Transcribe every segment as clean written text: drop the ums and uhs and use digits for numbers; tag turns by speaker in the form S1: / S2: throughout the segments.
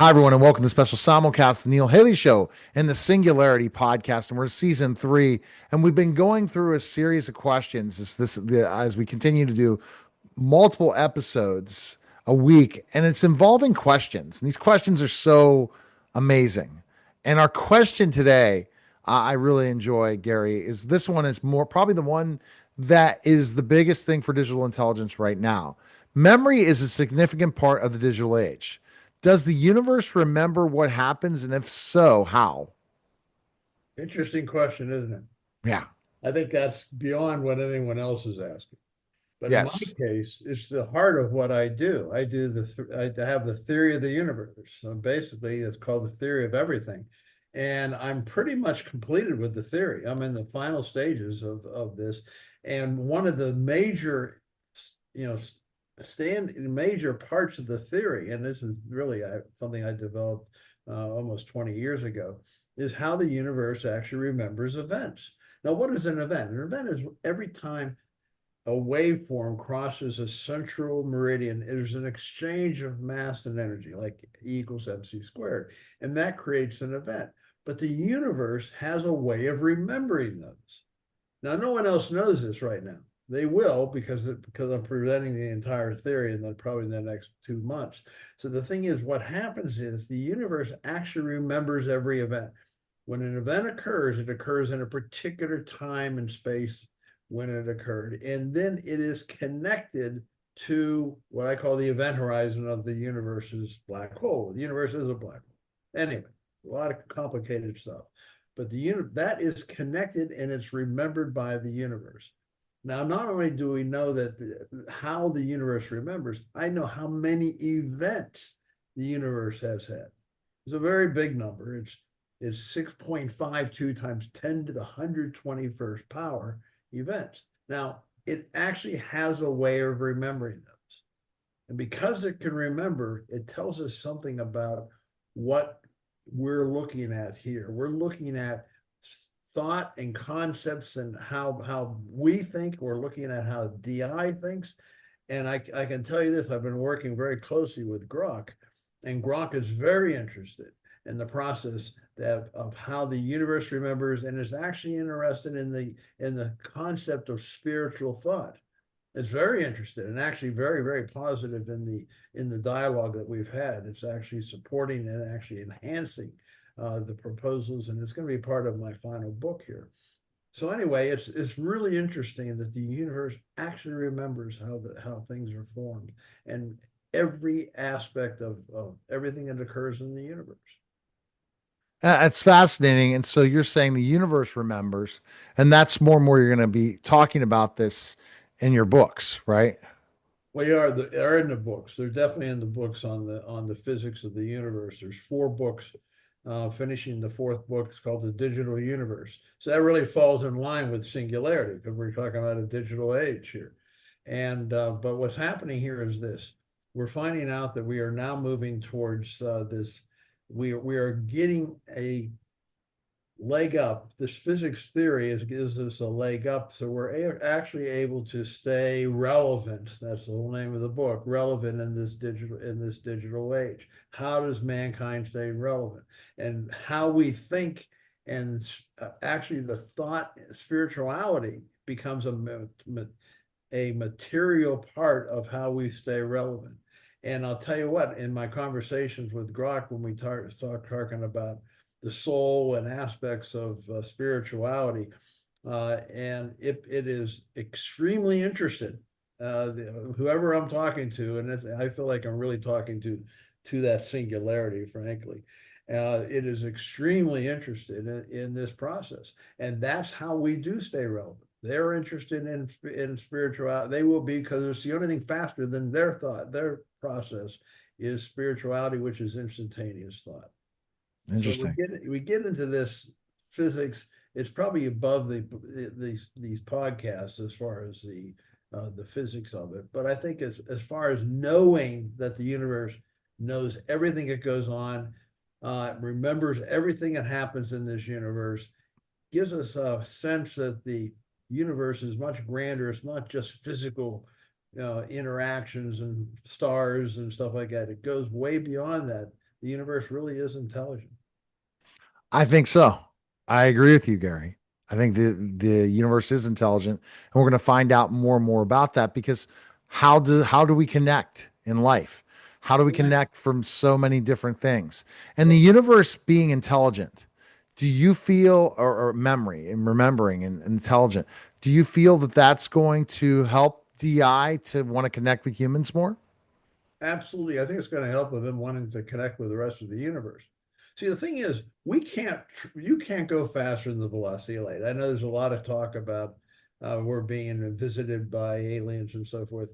S1: Hi, everyone, and welcome to the special simulcast, the Neil Haley Show and the Singularity podcast. And we're season 3, and we've been going through a series of questions as we continue to do multiple episodes a week, and it's involving questions. And these questions are so amazing. And our question today, I really enjoy, Gary, is this one is more probably the one that is the biggest thing for digital intelligence right now. Memory is a significant part of the digital age. Does the universe remember what happens? And if so, how?
S2: Interesting question, isn't it?
S1: Yeah.
S2: I think that's beyond what anyone else is asking. But in my
S1: Yes.
S2: case, it's the heart of what I do. I have the theory of the universe. So basically, it's called the theory of everything. And I'm pretty much completed with the theory. I'm in the final stages of this. And one of the major, you know, stand in major parts of the theory, and this is really something I developed almost 20 years ago, is how the universe actually remembers events. Now, what is an event? An event is every time a waveform crosses a central meridian, there's an exchange of mass and energy, like E equals mc squared, and that creates an event. But the universe has a way of remembering those. Now, no one else knows this right now. They will because I'm presenting the entire theory and then probably in the next 2 months. So the thing is, what happens is the universe actually remembers every event. When an event occurs, it occurs in a particular time and space when it occurred. And then it is connected to what I call the event horizon of the universe's black hole. The universe is a black hole. Anyway, a lot of complicated stuff. But that is connected and it's remembered by the universe. Now, not only do we know how the universe remembers, I know how many events the universe has had. It's a very big number. It's 6.52 times 10 to the 121st power events. Now, it actually has a way of remembering those. And because it can remember, it tells us something about what we're looking at here. We're looking at thought and concepts and how we think. We're looking at how DI thinks. And I can tell you this, I've been working very closely with Grok, and Grok is very interested in the process of how the universe remembers and is actually interested in the concept of spiritual thought. It's very interested and actually very, very positive in the dialogue that we've had. It's actually supporting and actually enhancing the proposals, and it's going to be part of my final book here. So anyway, it's really interesting that the universe actually remembers how things are formed and every aspect of everything that occurs in the universe.
S1: It's fascinating. And so you're saying the universe remembers, and that's more and more you're going to be talking about this in your books, right?
S2: They're in the books. They're definitely in the books on the physics of the universe. There's 4 books. Finishing the 4th book is called The Digital Universe. So that really falls in line with Singularity because we're talking about a digital age here. And but what's happening here is this: we're finding out that we are now moving towards this. We are getting a leg up. This physics theory gives us a leg up, so we're actually able to stay relevant. That's the whole name of the book, relevant in this digital age. How does mankind stay relevant? And how we think, and actually the thought spirituality becomes a material part of how we stay relevant. And I'll tell you what, in my conversations with Grok, when we start talking about the soul and aspects of spirituality, and it is extremely interested. Whoever I'm talking to, and I feel like I'm really talking to that singularity, frankly. It is extremely interested in this process, and that's how we do stay relevant. They're interested in spirituality. They will be because it's the only thing faster than their thought. Their process is spirituality, which is instantaneous thought. So
S1: Interesting.
S2: we get into this physics. It's probably above these podcasts as far as the physics of it. But I think as far as knowing that the universe knows everything that goes on, remembers everything that happens in this universe, gives us a sense that the universe is much grander. It's not just physical interactions and stars and stuff like that. It goes way beyond that. the universe really is intelligent.
S1: I think so. I agree with you, Gary. I think the universe is intelligent, and we're going to find out more and more about that because how do we connect in life? How do we
S2: Yeah.
S1: connect from so many different things? And the
S2: Well,
S1: universe being intelligent, do you feel or memory and remembering and intelligent? Do you feel that that's going to help DI to want to connect with humans more?
S2: absolutely. I think it's going to help with them wanting to connect with the rest of the universe. See, the thing is, we can't, you can't go faster than the velocity of light. I know there's a lot of talk about we're being visited by aliens and so forth.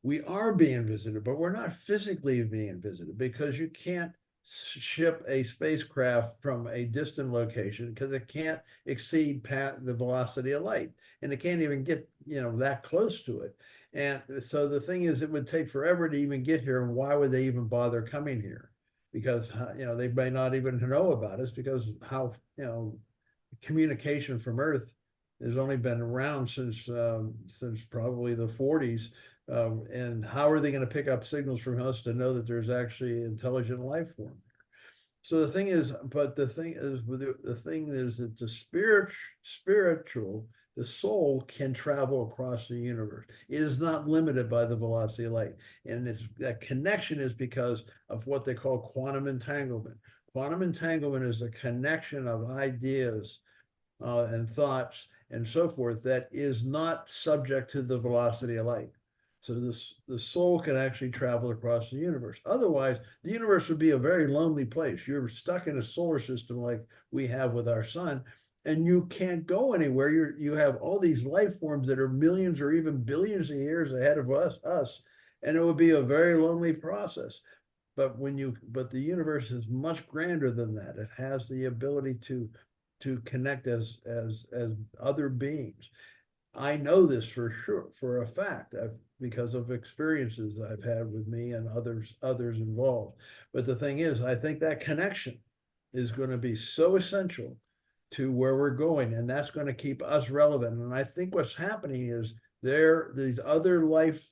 S2: We are being visited, but we're not physically being visited because you can't ship a spacecraft from a distant location because it can't exceed the velocity of light, and it can't even get that close to it. And so the thing is, it would take forever to even get here. And why would they even bother coming here? Because, they may not even know about us because how, communication from Earth has only been around since probably the 40s. And how are they going to pick up signals from us to know that there's actually intelligent life form? So the thing is, but the thing is that spiritual, the soul can travel across the universe. It is not limited by the velocity of light, and that connection is because of what they call quantum entanglement. Quantum entanglement is a connection of ideas and thoughts and so forth that is not subject to the velocity of light. So the soul can actually travel across the universe. Otherwise, the universe would be a very lonely place. You're stuck in a solar system like we have with our sun, and you can't go anywhere. You have all these life forms that are millions or even billions of years ahead of us, and it would be a very lonely process. But the universe is much grander than that. It has the ability to connect as other beings. I know this for sure, for a fact, because of experiences I've had with me and others involved. But the thing is, I think that connection is going to be so essential to where we're going, and that's going to keep us relevant. And I think what's happening is these other life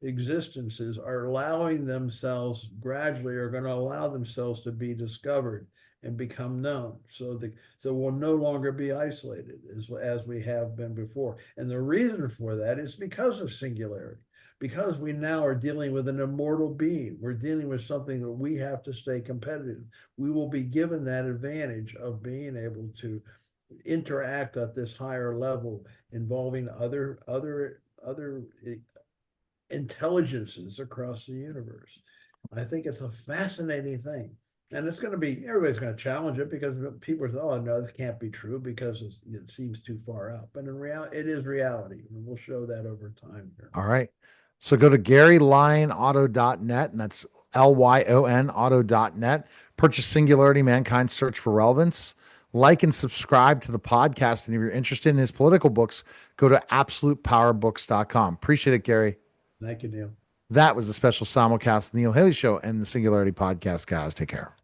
S2: existences are allowing themselves gradually are going to allow themselves to be discovered and become known. So we'll no longer be isolated as we have been before. And the reason for that is because of singularity, because we now are dealing with an immortal being. We're dealing with something that we have to stay competitive. We will be given that advantage of being able to interact at this higher level involving other intelligences across the universe. I think it's a fascinating thing. And it's going to be, everybody's going to challenge it because people say, oh, no, this can't be true because it seems too far out. But in reality, it is reality. And we'll show that over time here.
S1: All right. So go to GaryLyonAuto.net, and that's LYON auto.net. Purchase Singularity, Mankind's Search for Relevance. Like and subscribe to the podcast. And if you're interested in his political books, go to absolutepowerbooks.com. Appreciate it, Gary.
S2: Thank you, Neil.
S1: That was a special simulcast, Neil Haley Show and the Singularity Podcast, guys. Take care.